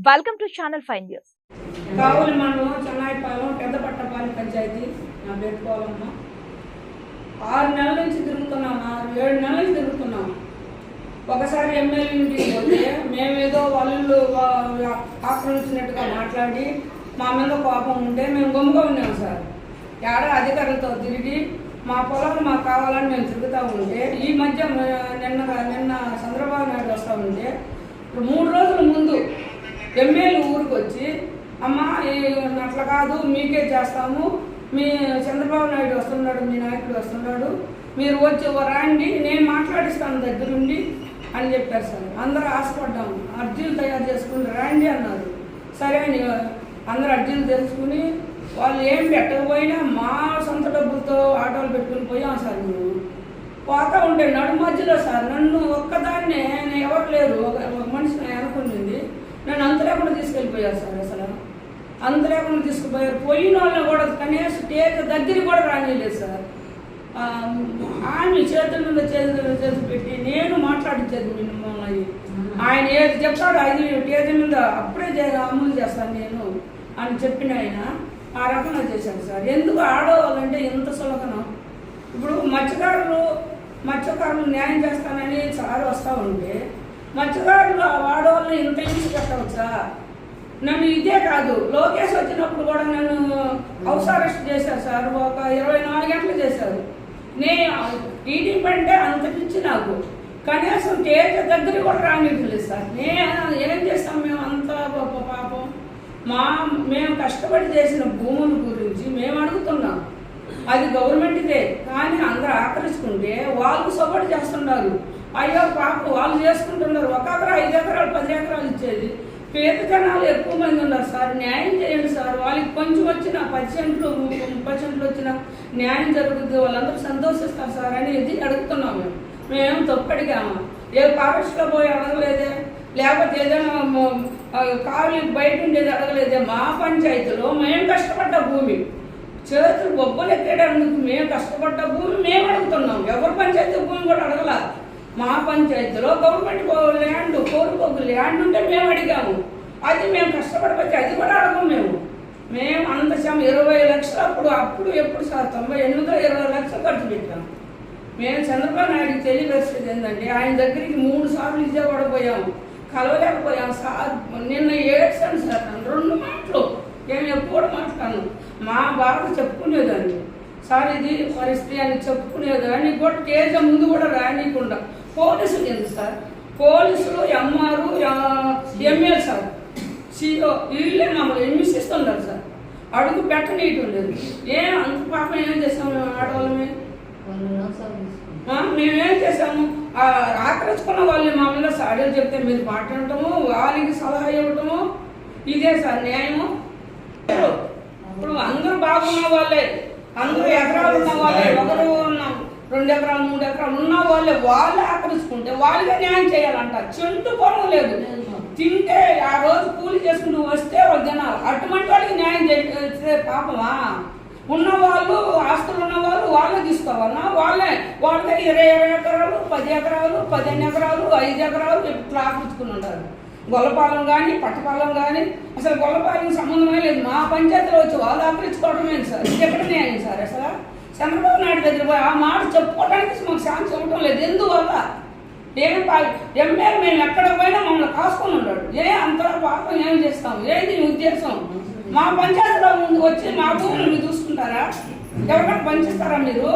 Welcome to channel 5 news. Kavali మండలం చెన్నాయిపాలెం పెద్దపట్టపాలెం పంచాయతీ నా పెట్టుకోవాలమ్మా. 6 నెలల నుంచి తిరుగుతున్నామా, 7 నెలల నుంచి తిరుగుతున్నాం. ఒకసారి ఎమ్మెల్యే ఇంటికి పోతే మేమేదో వాళ్ళు ఆక్రమించినట్టుగా మాట్లాడి మా మీద కోపం ఉంటే మేము గమ్ముగా ఉన్నాం సార్. అధికారులతో తిరిగి మా పొలాలు మాకు కావాలని మేము తిరుగుతూ ఉంటే ఈ మధ్య నిన్న చంద్రబాబు నాయుడు వస్తూ ఉంటే 3 రోజుల ముందు ఎమ్మెల్యే ఊరికి వచ్చి అమ్మ అట్లా కాదు మీకే చేస్తాము, మీ చంద్రబాబు నాయుడు వస్తున్నాడు, మీ నాయకుడు వస్తున్నాడు, మీరు వచ్చి రండి నేను మాట్లాడిస్తాను దగ్గరుండి అని చెప్పారు సార్. అందరూ ఆశపడ్డాము, అర్జీలు తయారు చేసుకుని రండి అన్నారు. సరే అని అందరూ అర్జీలు తెలుసుకుని వాళ్ళు ఏం పెట్టకపోయినా మా సొంత డబ్బులతో ఆటోలు పెట్టుకుని పోయాం సార్. మేము పోతా ఉంటే నడు మధ్యలో సార్ నన్ను ఒక్కదాన్నే ఎవరు లేరు, ఒక మనిషిని అనుకునింది, నన్ను అంత లేకుండా తీసుకెళ్ళిపోయారు సార్. అసలు అంత లేకుండా తీసుకుపోయారు. పోయిన వాళ్ళని కూడా కనీసం స్టేజ్ దగ్గరికి కూడా రానిలేదు సార్. ఆమె చేతుల మీద చేతులు పెట్టి నేను మాట్లాడించేది మిమ్మల్ని, ఆయన ఏది చెప్తాడు అది స్టేజ్ మీద అప్పుడే అమలు చేస్తాను నేను అని చెప్పిన ఆయన ఆ రకంగా చేశాడు సార్. ఎందుకు ఆడవాళ్ళంటే ఎంత సులభనం. ఇప్పుడు మత్స్యకారులు న్యాయం చేస్తానని సార్ వస్తూ ఉంటే మత్స్యకారులు ఆడవాళ్ళని ఇంత ఇంటి పెట్టవచ్చా? నన్ను ఇదే కాదు, లోకేష్ వచ్చినప్పుడు కూడా నన్ను హౌస్ అరెస్ట్ చేశారు సార్. ఒక 24 గంటలు చేశారు. నేను టీడీపీ అంటే అంత పిచ్చి నాకు, కనీసం స్టేజ్ దగ్గర కూడా రానివ్వలేదు సార్. ఏం చేస్తాం మేము అంత పాపం. మేము కష్టపడి చేసిన భూముల గురించి మేము అడుగుతున్నాం, అది గవర్నమెంట్దే. కానీ అందరూ ఆకర్షించుకుంటే వాళ్ళకు సపోర్ట్ చేస్తున్నారు. అయ్యో పాపం వాళ్ళు చేసుకుంటున్నారు. 1 ఎకరా 5 ఎకరాలు 10 ఎకరాలు ఇచ్చేది. పేద జనాలు ఎక్కువ మంది ఉన్నారు సార్. న్యాయం చేయండి సార్. వాళ్ళకి కొంచెం వచ్చిన 10 సెంట్లు 30 సెంట్లు వచ్చిన న్యాయం జరుగుతుంది, వాళ్ళందరూ సంతోషిస్తారు సార్ అనేది అడుగుతున్నాము. మేము తప్పు అడిగాము. ఏ ఫారెస్ట్లో పోయి అడగలేదే, లేకపోతే ఏదైనా కాలు బయట ఉండేది అడగలేదే. మా పంచాయతీలో మేము కష్టపడ్డ భూమి, చేతులు బొబ్బలు ఎత్తేటందుకు మేము కష్టపడ్డ భూమి మేము అడుగుతున్నాం. ఎవరి పంచాయతీ భూమి కూడా అడగల. మా పంచాయతీలో గవర్నమెంట్ ల్యాండ్, కోరుకోగు ల్యాండ్ ఉంటే మేము అడిగాము. అది మేము కష్టపడిపోతే అది కూడా అడగము. మేము అంత 20 లక్షలు అప్పుడు ఎప్పుడు సార్ 98లో 20 లక్షలు ఖర్చు పెట్టాము. మేము చంద్రబాబు నాయుడికి తెలియపరిచేది ఏంటంటే ఆయన దగ్గరికి 3 సార్లు విజయవాడ పోయాము, కలవలేకపోయాము సార్. నిన్న ఏడ్చాను సార్. నన్ను 2 మాటలు నేను ఎప్పుడు మాట్లాడాను. మా బాధ చెప్పుకునేదాన్ని సార్, ఇది పరిస్థితి అని చెప్పుకునేదాన్ని. కూడా కేజీ ముందు కూడా రానియకుండా పోలీసులు ఎందుకు సార్? పోలీసులు, ఎంఆర్, ఎమ్మెల్యే సార్, సిఓ వీళ్ళే మమ్మల్ని హింసిస్తున్నారు సార్. అడుగు పెట్టనీయటం లేదు. అంత పాపం ఏం చేసాము మేము ఆడవాళ్ళమే? మేమేం చేసాము? ఆకరించుకున్న వాళ్ళని మా మీద సాడీలు చెప్తే మీరు మాట్లాడటము, వాళ్ళకి సలహా ఇవ్వటము, ఇదే సార్ న్యాయము. ఇప్పుడు అందరూ బాగున్న వాళ్ళే, అందరూ ఎకరాలు ఉన్న వాళ్ళే, 2 ఎకరాలు 3 ఎకరాలు ఉన్న వాళ్ళే ఆకరించుకుంటే వాళ్ళకే న్యాయం చేయాలంట. చెంటు పొలం లేదు, తింటే ఆ రోజు కూలి చేసుకుంటూ వస్తే వాళ్ళు జనాలు. అటువంటి వాళ్ళకి న్యాయం చేస్తే పాపమా? ఉన్నవాళ్ళు, ఆస్తులు ఉన్నవాళ్ళు వాళ్ళే తీసుకోవాలన్నా? వాళ్ళకే 20 ఎకరాలు 10 ఎకరాలు 15 ఎకరాలు 5 ఎకరాలు ఇట్లా ఆకరించుకుని ఉంటారు. గొల్లపాలెం కానీ పట్టపాలెం కానీ అసలు గొల్లపాలెం సంబంధమే లేదు. మా పంచాయతీలో వచ్చి వాళ్ళు ఆకరించుకోవడమే సార్. ఇది ఎక్కడ న్యాయం సార్? అసలు చంద్రబాబు నాయుడు దగ్గర పోయి ఆ మాట చెప్పుకోవడానికి మాకు ఛాన్స్ ఇవ్వటం లేదు. ఎందువల్ల? ఎమ్మెల్యే మేము ఎక్కడ పోయినా మమ్మల్ని కాసుకొని ఉన్నాడు. అంత పాపం ఏం చేస్తాం? ఏది ఉద్దేశం? మా పంచాయతీలో ముందు వచ్చి మా భూములు మీరు చూసుకుంటారా? ఎవరికైనా పంచిస్తారా మీరు?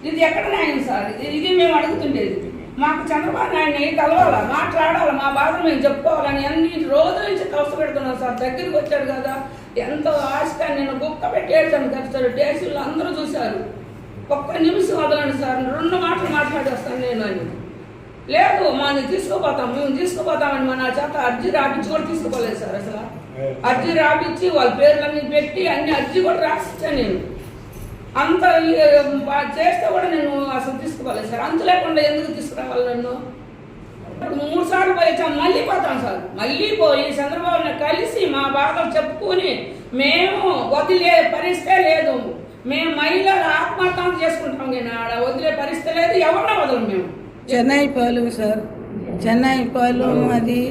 ఇది ఎక్కడ న్యాయం సార్? ఇది మేము అడుగుతుండేది. మాకు చంద్రబాబు నాయుడిని కలవాలా, మాట్లాడాలి, మా బాధలు మేము చెప్పుకోవాలని అన్ని రోజుల నుంచి కష్ట పెడుతున్నాం సార్. దగ్గరికి వచ్చాడు కదా, ఎంతో ఆశగా నేను గుక్క పెట్టి ఏడ్చాను ఖర్చాడు. దేశంలో అందరూ చూశారు. 1 నిమిషం వదలండి సార్, 2 మాటలు మాట్లాడేస్తాను నేను అని. లేదు మాది తీసుకుపోతాం, మేము తీసుకుపోతామని మన చేత అర్జీ రాపించి కూడా తీసుకోలేదు సార్. అసలు అర్జీ రాపించి వాళ్ళ పేర్లన్నీ పెట్టి అన్ని అర్జీ కూడా రాసిచ్చాను నేను. అంత చేస్తే కూడా నేను అసలు తీసుకోలేదు సార్. అంత లేకుండా ఎందుకు తీసుకురావాలి నన్ను? 3 సార్లు పోయిచ్చాం, మళ్ళీ పోతాం సార్. మళ్ళీ పోయి చంద్రబాబుని కలిసి మా బాధలు చెప్పుకొని మేము వదిలే పరిస్థితే లేదు. మేము మహిళలు ఆత్మహత్య చేసుకుంటాం కానీ ఆడ వదిలే పరిస్థితి లేదు. ఎవరినో వదలం మేము. చెన్నైపాలెం సార్, చెన్నైపాలెం అది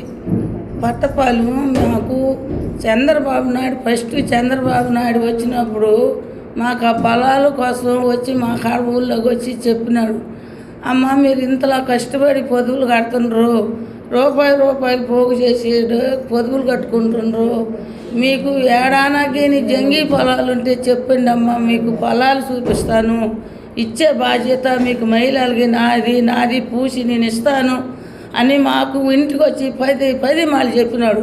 పట్టపాలెం మాకు చంద్రబాబు నాయుడు చంద్రబాబు నాయుడు వచ్చినప్పుడు మాకు ఆ పొలాల కోసం వచ్చి మా కాడ ఊళ్ళోకి వచ్చి చెప్పినాడు, అమ్మ మీరు ఇంతలా కష్టపడి పొదువులు కడుతుండ్రు, రూపాయలు పోగు చేసి పొదువులు కట్టుకుంటుండ్రు, మీకు ఏడానాకి జంగీ పొలాలు ఉంటే చెప్పండి అమ్మ, మీకు పొలాలు చూపిస్తాను, ఇచ్చే బాధ్యత మీకు మహిళలకి నాది పూసి నేను ఇస్తాను అని మాకు ఇంటికి వచ్చి 10 మాలు చెప్పినాడు.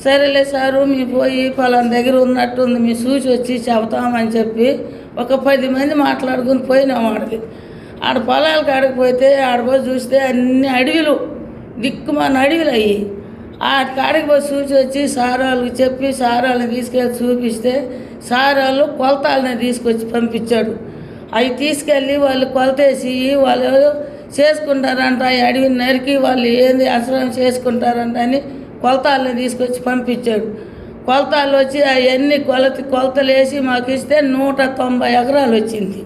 సరేలే సారు మీ పోయి పలానా దగ్గర ఉన్నట్టుంది మీ చూసి వచ్చి చెబుతామని చెప్పి ఒక 10 మంది మాట్లాడుకుని పోయినాం ఆడికి. ఆడ పొలాలు కాడకపోతే ఆడపోయి చూస్తే అన్ని అడవిలు దిక్కుమాన అడవిలు అయ్యి ఆ కాడికి పోయి చూసి వచ్చి సారాలకు చెప్పి సారాలను తీసుకెళ్ళి చూపిస్తే సారాలు కొలతాలని తీసుకొచ్చి పంపించాడు. అవి తీసుకెళ్ళి వాళ్ళు కొలతేసి వాళ్ళు చేసుకుంటారంట, ఈ అడవిని నరికి వాళ్ళు ఏంది అసలు చేసుకుంటారంట అని కొలతాలని తీసుకొచ్చి పంపించాడు. కొలతాలు వచ్చి అవన్నీ కొలతలు వేసి మాకు ఇస్తే 190 ఎకరాలు వచ్చింది.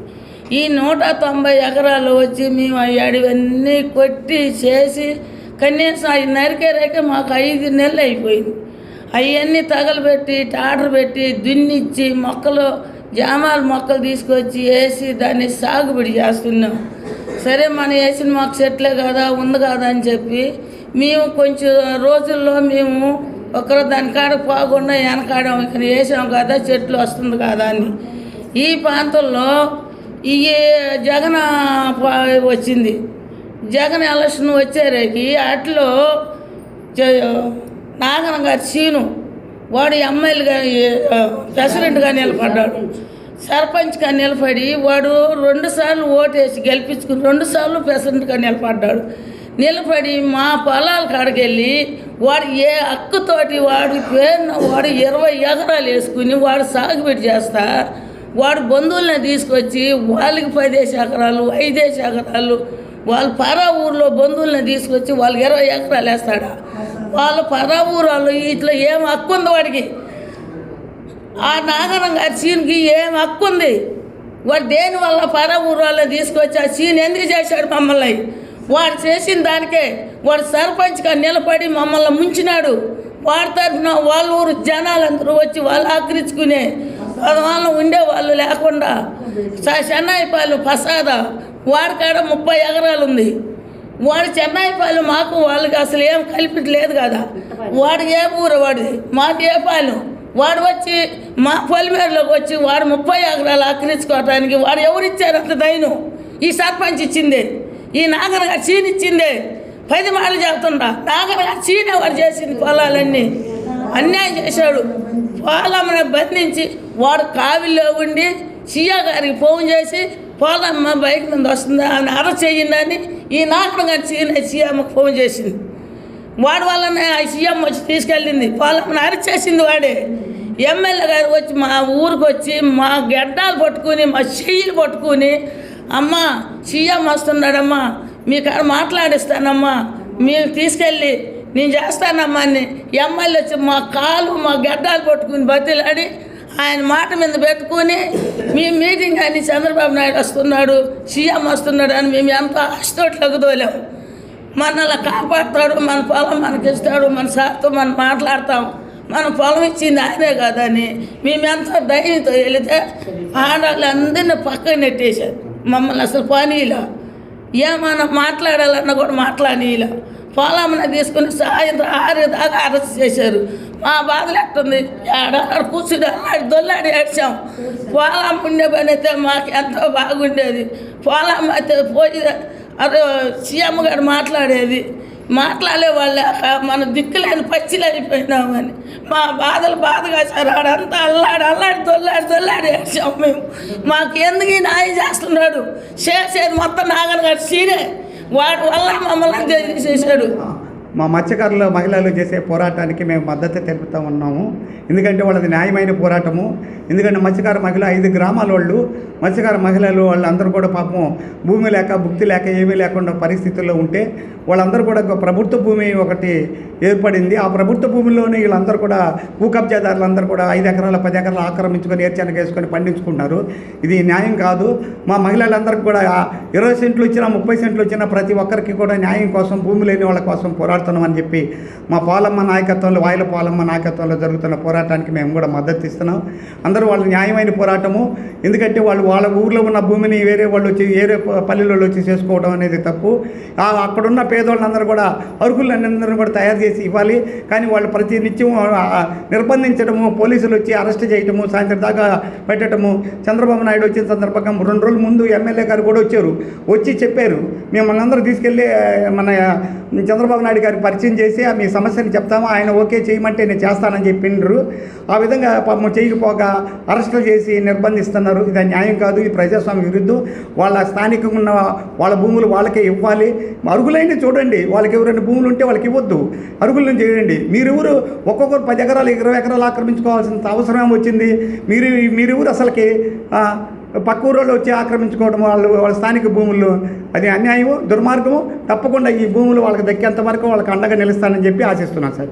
ఈ 190 ఎకరాలు వచ్చి మేము ఆ అడవన్నీ కొట్టి చేసి కనీసం అవి నరికేరాకే మాకు 5 నెలలు అయిపోయింది. అవన్నీ తగలబెట్టి టాటర్ పెట్టి దున్నిచ్చి జామాల మొక్కలు తీసుకొచ్చి వేసి దాన్ని సాగుబడి చేస్తున్నాం. సరే మనం వేసిన మాకు చెట్లే కదా ఉంది కదా అని చెప్పి మేము కొంచెం రోజుల్లో మేము ఒకరు దాని కాడ పోకుండా వెనకాడాం, ఇక్కడ వేసాం కదా చెట్లు వస్తుంది కదా అని. ఈ ప్రాంతంలో ఈ జగన్ వచ్చింది, జగన్ ఎలక్షన్ వచ్చేరేకి అట్లో నాగన గారి సీను వాడు ఎమ్మెల్యేగా ప్రెసిడెంట్గా నిలబడ్డాడు, సర్పంచ్గా నిలబడి వాడు 2 సార్లు ఓటేసి గెలిపించుకుని 2 సార్లు ప్రెసిడెంట్గా నిలబడి మా పొలాల కాడికెళ్ళి వాడు ఏ హక్కుతోటి వాడి పేరున వాడు 20 ఎకరాలు వేసుకుని వాడు సాగుబడి చేస్తా వాడు బంధువులను తీసుకొచ్చి వాళ్ళకి 10 ఎకరాలు 5 ఎకరాలు వాళ్ళ పరా ఊర్లో బంధువులను తీసుకొచ్చి వాళ్ళకి 20 ఎకరాలు వేస్తాడా? వాళ్ళ పరా ఊరాళ్ళు ఇట్లా ఏం హక్కు ఉంది వాడికి? ఆ నాగరం గారి సీన్కి ఏం హక్కు ఉంది? వాడు దేనివల్ల పరా ఊరాళ్ళని తీసుకొచ్చి ఆ సీన్ ఎందుకు చేశాడు మమ్మల్ని? వాడు చేసిన దానికే వాడు సర్పంచ్గా నిలబడి మమ్మల్ని ముంచినాడు. వాడి తరఫున వాళ్ళ ఊరు జనాలందరూ వచ్చి వాళ్ళు ఆక్రించుకునే వాళ్ళ ఉండేవాళ్ళు లేకుండా చెన్నైపాలెం ప్రసాద వాడి కాడ 30 ఎకరాలు ఉంది. వాడు చెన్నైపాలెం మాకు వాళ్ళకి అసలు ఏం కల్పించలేదు కదా. వాడు ఏ ఊరు వాడిది, మాది ఏ పాలెం. వాడు వచ్చి మా పొలిమేరలోకి వచ్చి వాడు 30 ఎకరాలు ఆక్రించుకోవటానికి వాడు ఎవరిచ్చారు అంత దైనం? ఈ సర్పంచ్ ఇచ్చిందే, ఈ నాగర్ గారు చీని ఇచ్చిందే. 10 మాటలు చెప్తుండ్రా, నాగర్ గారు చీనే వాడు చేసింది. పొలాలన్నీ అన్యాయం చేశాడు. పొలమ్మని బంధించి వాడు కావిల్లో ఉండి సీఏ గారికి ఫోన్ చేసి పోలమ్మ బైక్ మీద వస్తుందా అని అరెస్ట్ చేయిందని ఈ నాగర్ గారు సీఎంకి ఫోన్ చేసింది. వాడి వల్లనే ఆ సీఎం వచ్చి తీసుకెళ్ళింది, పోలమ్మని అరెస్ట్ చేసింది వాడే. ఎమ్మెల్యే గారు వచ్చి మా ఊరికి వచ్చి మా గడ్డాలు పట్టుకుని మా చెయ్యిలు పట్టుకుని, అమ్మ సీఎం వస్తున్నాడమ్మా మీ కాడ మాట్లాడిస్తానమ్మా మీరు తీసుకెళ్ళి నేను చేస్తానమ్మా అని ఎమ్మెల్యే వచ్చి మా కాలు మా గడ్డాలు పట్టుకుని బతిలాడి ఆయన మాట మీద పెట్టుకుని మీ మీటింగ్ అని చంద్రబాబు నాయుడు వస్తున్నాడు సీఎం వస్తున్నాడు అని మేము ఎంత ఆశతోట్లకు తోలాం. మనల్ని కాపాడుతాడు, మన పొలం మనకిస్తాడు, మన సార్తో మనం మాట్లాడతాం, మన పొలం ఇచ్చింది ఆయనే కాదని మేమెంతో ధైర్యంతో వెళితే ఆడవాళ్ళందరినీ పక్కన నెట్టేశారు. మమ్మల్ని అసలు పనిలా ఏమన్నా మాట్లాడాలన్నా కూడా మాట్లాడిలా. పొలంని తీసుకుని సాయంత్రం 6 దాకా అరెస్ట్ చేశారు. మా బాధలు ఎట్టుంది, ఆడ కూర్చుని అల్లాడి దొల్లాడి ఏడ్చాం. పొలం ఉండే పని అయితే మాకు ఎంతో బాగుండేది. పొలం అయితే పోయి అదే సీఎం గారు మాట్లాడే వాళ్ళే మన దిక్కులేని పచ్చిలు అయిపోయినామని మా బాధలు బాధగా సార్. ఆడంతా అల్లాడి దొల్లాడి వేసాం మేము. మాకు ఎందుకు న్యాయం చేస్తున్నాడు? చేసేది మొత్తం నాగర్ గారు సీనే, వాడి వల్ల మమ్మల్ని చేశాడు. మా మత్స్యకారులు మహిళలు చేసే పోరాటానికి మేము మద్దతు తెలుపుతూ ఉన్నాము. ఎందుకంటే వాళ్ళది న్యాయమైన పోరాటము. ఎందుకంటే మత్స్యకార మహిళ 5 గ్రామాల వాళ్ళు మత్స్యకార మహిళలు వాళ్ళందరూ కూడా పాపం భూమి లేక భుక్తి లేక ఏమీ లేకుండా పరిస్థితుల్లో ఉంటే వాళ్ళందరూ కూడా ప్రభుత్వ భూమి ఒకటి ఏర్పడింది. ఆ ప్రభుత్వ భూమిలోనే వీళ్ళందరూ కూడా భూ కబ్జాదారులందరూ కూడా 5 ఎకరాలు 10 ఎకరాలు ఆక్రమించుకొని ఏర్చనక వేసుకొని పండించుకుంటున్నారు. ఇది న్యాయం కాదు. మా మహిళలందరికీ కూడా 20 సెంట్లు ఇచ్చినా 30 సెంట్లు ఇచ్చినా ప్రతి ఒక్కరికి కూడా న్యాయం కోసం భూమి లేని వాళ్ళ కోసం పోరాడుతున్నారు. పోరాడుతున్నామని చెప్పి మా పాలమ్మ నాయకత్వంలో వాయిల పాలమ్మ నాయకత్వంలో జరుగుతున్న పోరాటానికి మేము కూడా మద్దతు ఇస్తున్నాం. అందరూ వాళ్ళ న్యాయమైన పోరాటము. ఎందుకంటే వాళ్ళ ఊర్లో ఉన్న భూమిని వేరే వాళ్ళు వచ్చి వేరే పల్లెల్లో వచ్చి చేసుకోవడం అనేది తప్పు. అక్కడున్న పేదోళ్ళందరూ కూడా అరుకులందరూ కూడా తయారు చేసి ఇవ్వాలి. కానీ వాళ్ళు ప్రతి నిత్యం నిర్బంధించడము, పోలీసులు వచ్చి అరెస్ట్ చేయటము, సాయంత్రం దాకా పెట్టడము. చంద్రబాబు నాయుడు వచ్చిన సందర్భంగా 2 రోజుల ముందు ఎమ్మెల్యే గారు కూడా వచ్చి చెప్పారు, మిమ్మల్ని అందరూ తీసుకెళ్ళి మన చంద్రబాబు నాయుడు గారికి పరిచయం చేసి మీ సమస్యని చెప్తాము, ఆయన ఓకే చేయమంటే నేను చేస్తానని చెప్పిండ్రు. ఆ విధంగా పాపం చేయకపోగా అరెస్టులు చేసి నిర్బంధిస్తున్నారు. ఇది న్యాయం కాదు, ఇది ప్రజాస్వామ్య విరుద్ధం. వాళ్ళ స్థానికంగా ఉన్న వాళ్ళ భూములు వాళ్ళకే ఇవ్వాలి. అరుగులైనా చూడండి, వాళ్ళకి ఎవరైనా భూములు ఉంటే వాళ్ళకి ఇవ్వద్దు, అరుగులను చేయండి. మీరెవరు ఒక్కొక్కరు 10 ఎకరాలు 20 ఎకరాలు ఆక్రమించుకోవాల్సిన అవసరం వచ్చింది? మీరెవరు అసలుకి పక్క ఊళ్ళో వచ్చి ఆక్రమించుకోవడం వాళ్ళ స్థానిక భూములు, అది అన్యాయము, దుర్మార్గము. తప్పకుండా ఈ భూములు వాళ్ళకి దక్కేంత వరకు వాళ్ళకి అండగా నిలుస్తానని చెప్పి ఆశిస్తున్నాను సార్.